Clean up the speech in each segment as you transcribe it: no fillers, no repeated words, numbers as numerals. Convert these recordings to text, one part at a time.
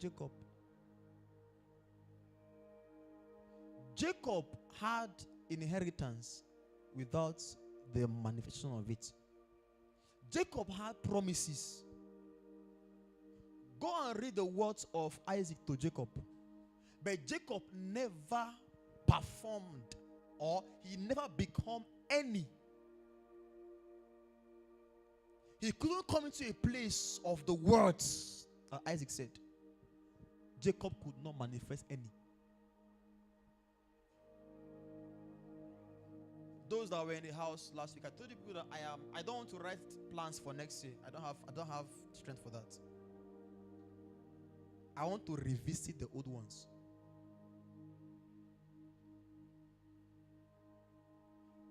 Jacob. Jacob had inheritance without the manifestation of it. Jacob had promises. Go and read the words of Isaac to Jacob. But Jacob never performed, or he never become any. He couldn't come into a place of the words that Isaac said. Jacob could not manifest any. Those that were in the house last week, I told you people that I don't want to write plans for next year. I don't have strength for that. I want to revisit the old ones.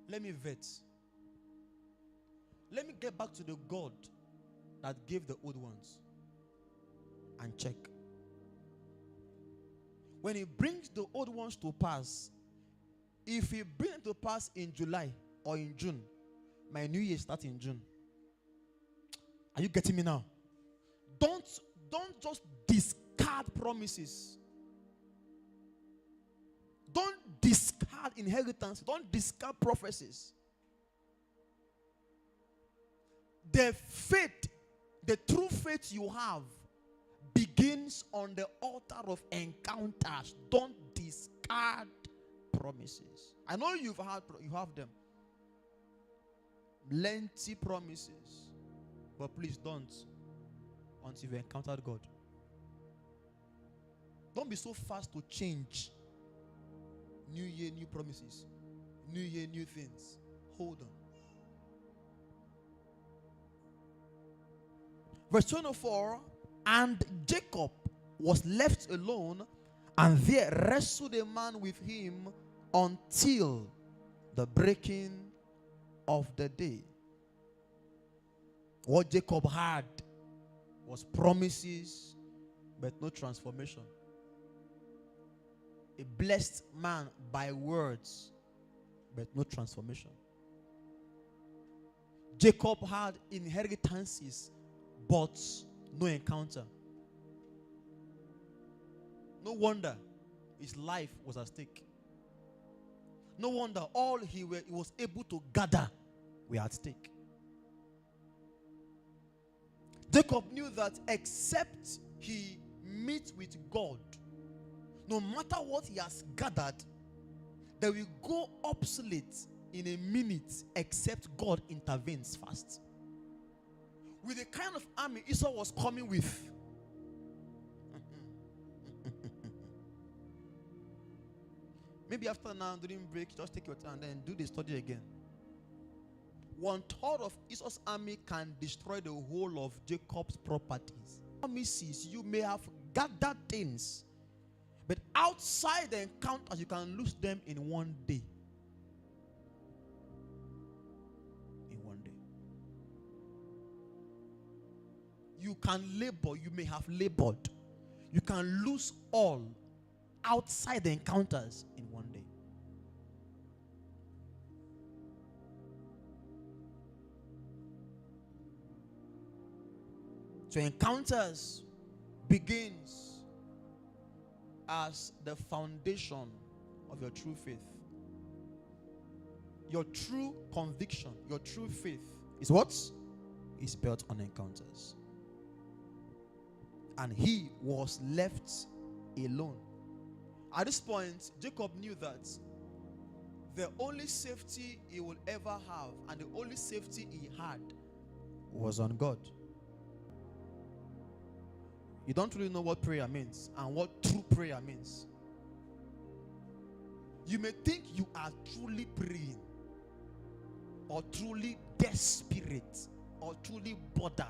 Let me vet. Let me get back to the God that gave the old ones and check. When he brings the old ones to pass, if he brings it to pass in July or in June, my new year starts in June. Are you getting me now? Don't just discard promises. Don't discard inheritance. Don't discard prophecies. The faith, the true faith you have, begins on the altar of encounters. Don't discard promises. I know you have them. Lengthy promises. But please don't until you've encountered God. Don't be so fast to change. New year, new promises. New year, new things. Hold on. Verse 24, and Jacob was left alone, and there wrestled a man with him until the breaking of the day. What Jacob had was promises, but no transformation. A blessed man by words, but no transformation. Jacob had inheritances, but no encounter. No wonder his life was at stake. No wonder all he was able to gather were at stake. Jacob knew that except he meets with God, no matter what he has gathered, they will go obsolete in a minute except God intervenes fast. With the kind of army Esau was coming with, maybe after now, during break, just take your time and then do the study again. 1/3 of Esau's army can destroy the whole of Jacob's properties. Promises, you may have gathered things, but outside the encounters, you can lose them in one day. In one day. You can labor, you may have labored. You can lose all outside the encounters in one day. So encounters begins as the foundation of your true faith. Your true conviction, your true faith is what? Is built on encounters. And he was left alone. At this point, Jacob knew that the only safety he will ever have and the only safety he had was on God. You don't really know what prayer means and what true prayer means. You may think you are truly praying or truly desperate or truly bothered.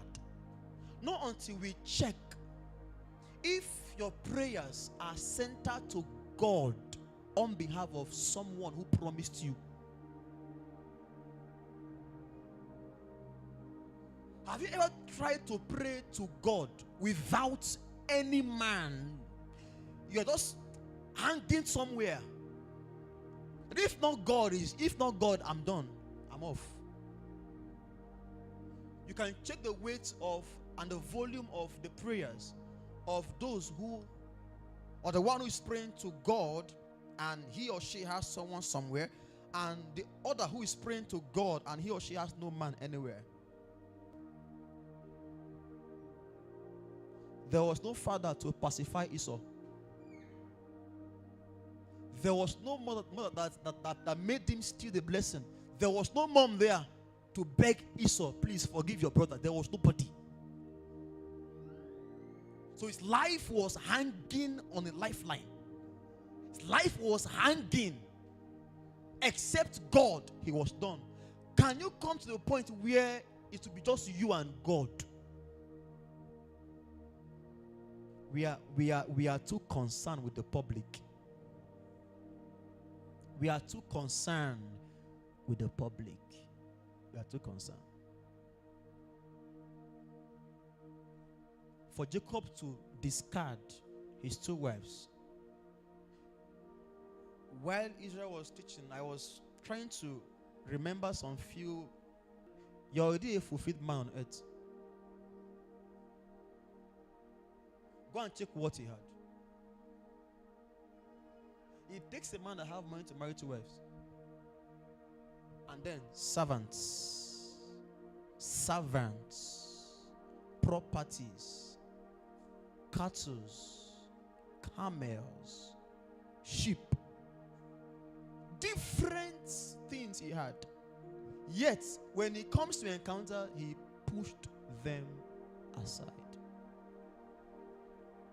Not until we check if your prayers are centered to God on behalf of someone who promised you. Have you ever tried to pray to God without any man? You're just hanging somewhere. If not God, I'm done. I'm off. You can check the weight of and the volume of the prayers of those who, or the one who is praying to God and he or she has someone somewhere, and the other who is praying to God and he or she has no man anywhere. There was no father to pacify Esau. There was no mother that made him steal the blessing. There was no mom there to beg Esau, please forgive your brother. There was nobody. So his life was hanging on a lifeline. His life was hanging. Except God, he was done. Can you come to the point where it will be just you and God? We are too concerned with the public. We are too concerned with the public. We are too concerned. For Jacob to discard his 2 wives. While Israel was teaching, I was trying to remember some few. You're already a fulfilled man on earth. Go and check what he had. It takes a man to have money to marry 2 wives. And then servants, properties, cattle, camels, sheep. Different things he had. Yet, when it comes to encounter, he pushed them aside.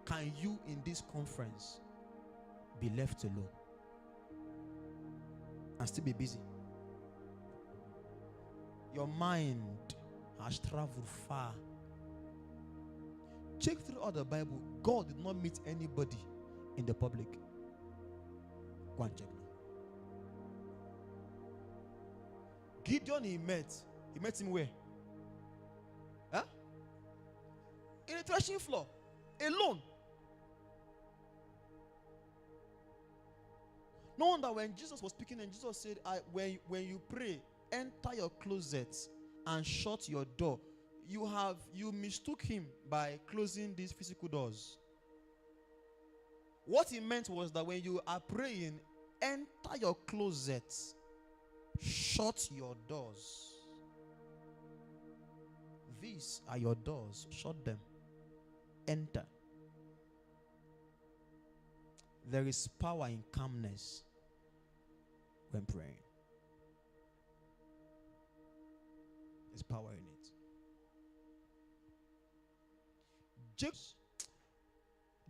Can you in this conference be left alone and still be busy? Your mind has traveled far. Check through all the Bible. God did not meet anybody in the public. Go and check now. Gideon he met him where? Huh? In a threshing floor. Alone. No wonder when Jesus was speaking and Jesus said, when you pray, enter your closet and shut your door. You mistook him by closing these physical doors. What he meant was that when you are praying, enter your closet, shut your doors. These are your doors. Shut them. Enter. There is power in calmness when praying. There's power in it.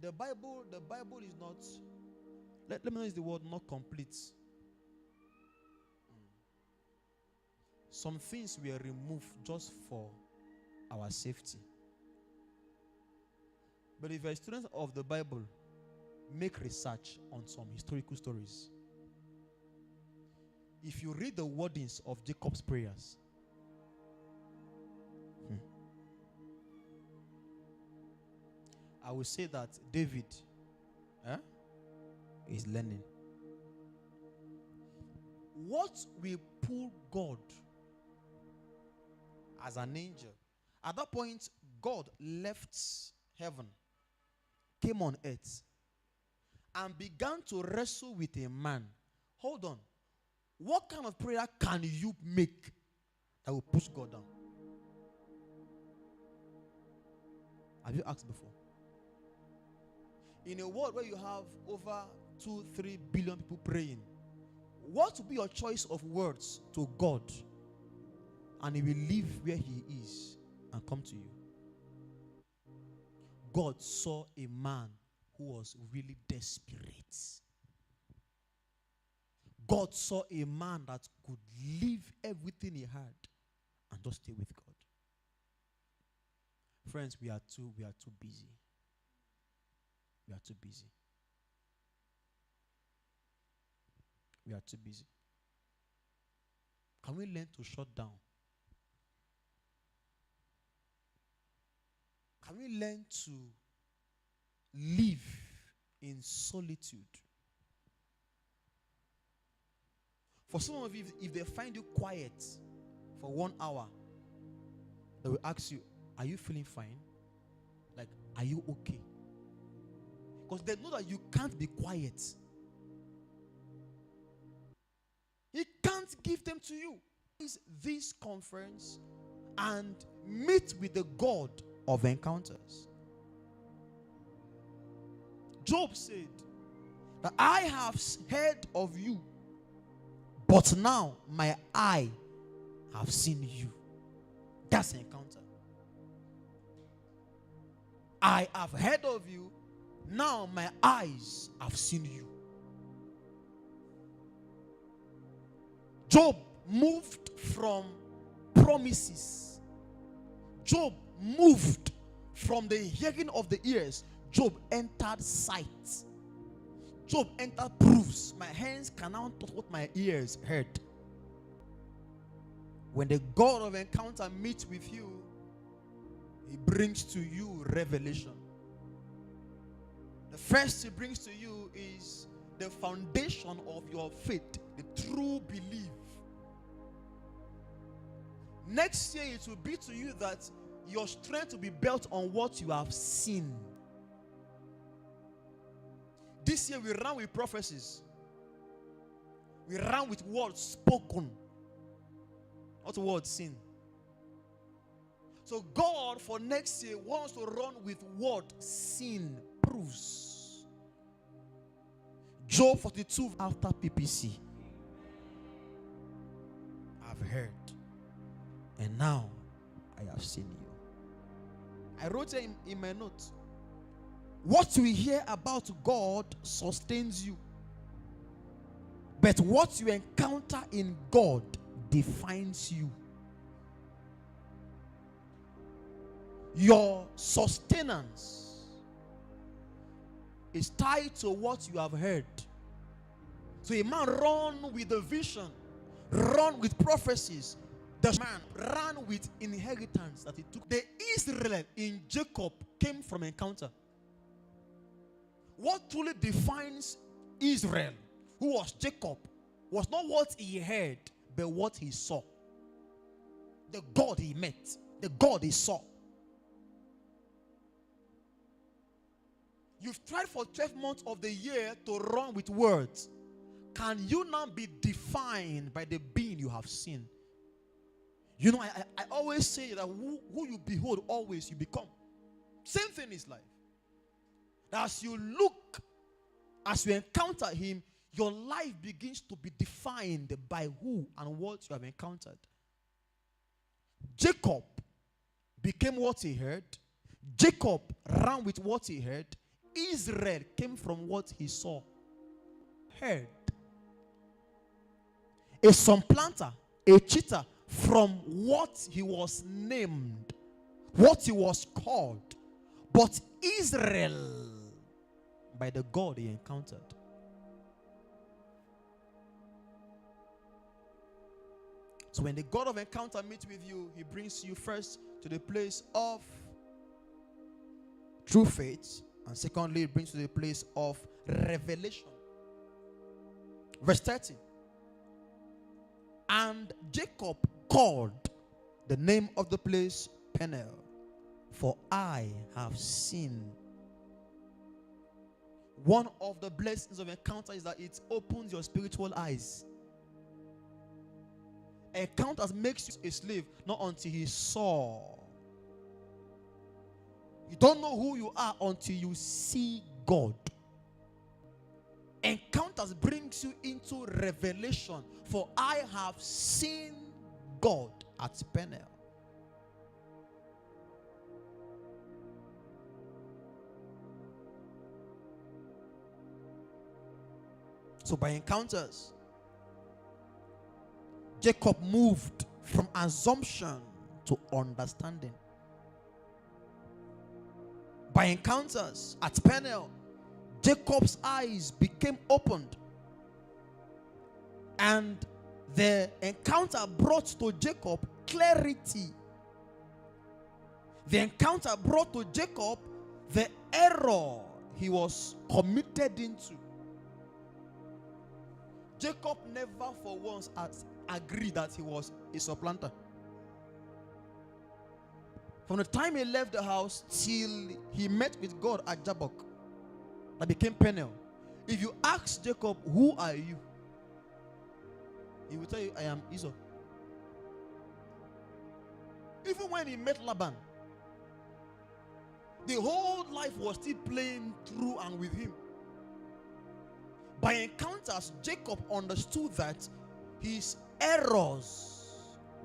The Bible is not, let me know is the word not complete. Some things were removed just for our safety. But if you're a student of the Bible, make research on some historical stories. If you read the wordings of Jacob's prayers, I will say that David is learning. What will pull God as an angel? At that point, God left heaven, came on earth, and began to wrestle with a man. Hold on. What kind of prayer can you make that will push God down? Have you asked before? In a world where you have over 2-3 billion people praying, what will be your choice of words to God? And he will leave where he is and come to you. God saw a man who was really desperate. God saw a man that could leave everything he had and just stay with God. Friends, we are too busy. We are too busy. We are too busy. Can we learn to shut down? Can we learn to live in solitude? For some of you, if they find you quiet for 1 hour, they will ask you, are you feeling fine? Like, are you okay? Because they know that you can't be quiet. He can't give them to you. This conference and meet with the God of encounters. Job said that I have heard of you, but now my eye have seen you. That's an encounter. I have heard of you, now my eyes have seen you. Job moved from promises. Job moved from the hearing of the ears. Job entered sight. Job entered proofs. My hands can now touch what my ears heard. When the God of encounter meets with you, he brings to you revelation. The first he brings to you is the foundation of your faith, the true belief. Next year it will be to you that your strength will be built on what you have seen. This year we ran with prophecies. We ran with words spoken, not words seen. So God for next year wants to run with word seen, proofs. Job 42 after PPC. I've heard, and now I have seen you. I wrote it in my notes. What you hear about God sustains you. But what you encounter in God defines you. Your sustenance is tied to what you have heard. So a man run with a vision, run with prophecies. The man ran with inheritance that he took. The Israel in Jacob came from encounter. What truly defines Israel, who was Jacob, was not what he heard, but what he saw. The God he met, the God he saw. You've tried for 12 months of the year to run with words. Can you now be defined by the being you have seen? You know, I always say that who you behold, always you become. Same thing is life. As you look, as you encounter him, your life begins to be defined by who and what you have encountered. Jacob became what he heard. Jacob ran with what he heard. Israel came from what he saw, heard. A supplanter, a cheater, from what he was named, what he was called. But Israel, by the God he encountered. So when the God of encounter meets with you, he brings you first to the place of true faith, and secondly, it brings you to the place of revelation. Verse 30. And Jacob called the name of the place PENIEL, for I have seen. One of the blessings of encounter is that it opens your spiritual eyes. Encounters makes you a slave, not until he saw. You don't know who you are until you see God. Encounters brings you into revelation. For I have seen God at PENIEL. So by encounters, Jacob moved from assumption to understanding. By encounters at PENIEL, Jacob's eyes became opened. And the encounter brought to Jacob clarity. The encounter brought to Jacob the error he was committed into. Jacob never for once agreed that he was a supplanter. From the time he left the house till he met with God at Jabbok, that became PENIEL. If you ask Jacob, who are you? He will tell you, I am Esau. Even when he met Laban, the whole life was still playing through and with him. By encounters, Jacob understood that his errors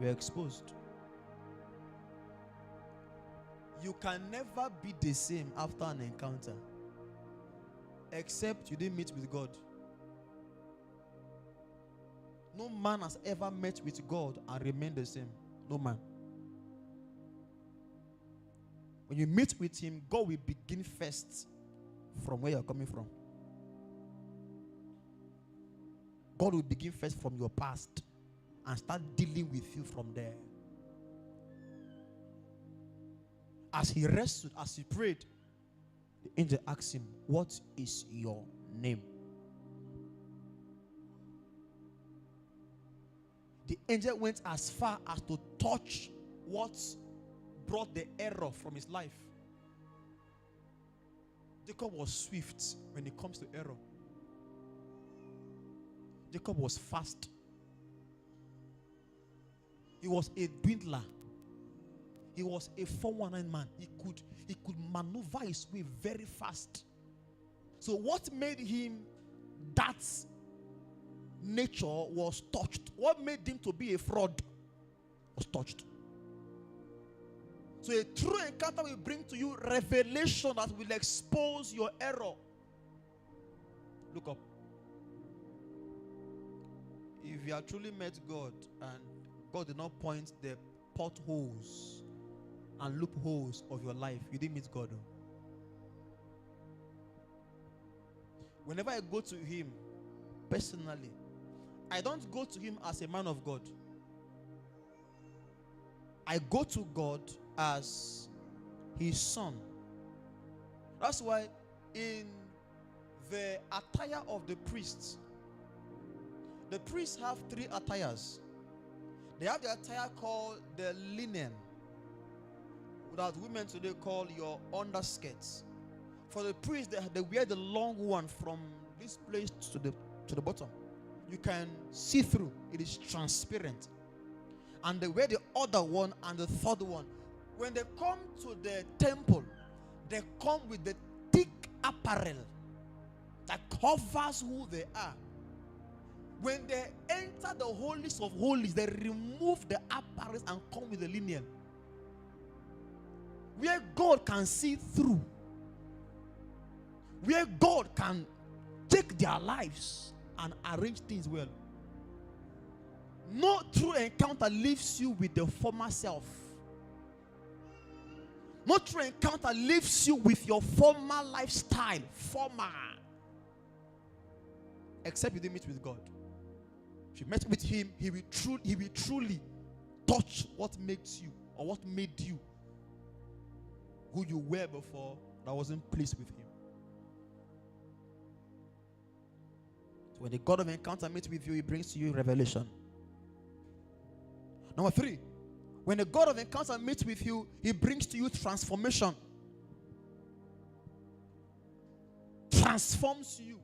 were exposed. You can never be the same after an encounter, except you didn't meet with God. No man has ever met with God and remained the same. No man. When you meet with him, God will begin first from where you're coming from. God will begin first from your past and start dealing with you from there. As he wrestled, as he prayed, the angel asked him, what is your name? The angel went as far as to touch what brought the error from his life. Jacob was swift when it comes to error. Jacob was fast. He was a dwindler. He was a 419 man. He could maneuver his way very fast. So what made him that nature was touched. What made him to be a fraud was touched. So a true encounter will bring to you revelation that will expose your error. Look up. If you have truly met God and God did not point the potholes and loopholes of your life, you didn't meet God. Whenever I go to him personally, I don't go to him as a man of God. I go to God as his son. That's why in the attire of the priests have three attires. They have the attire called the linen, that women today call your underskirts. For the priests, they wear the long one from this place to the bottom. You can see through. It is transparent. And they wear the other one and the third one. When they come to the temple, they come with the thick apparel that covers who they are. When they enter the holiest of holies, they remove the apparel and come with the linen. Where God can see through. Where God can take their lives and arrange things well. No true encounter leaves you with the former self. No true encounter leaves you with your former lifestyle. Former. Except you didn't meet with God. If you met with him, he will truly touch what makes you or what made you who you were before that wasn't pleased with him. So when the God of encounter meets with you, he brings to you revelation. Number 3, when the God of encounter meets with you, he brings to you transformation. Transforms you.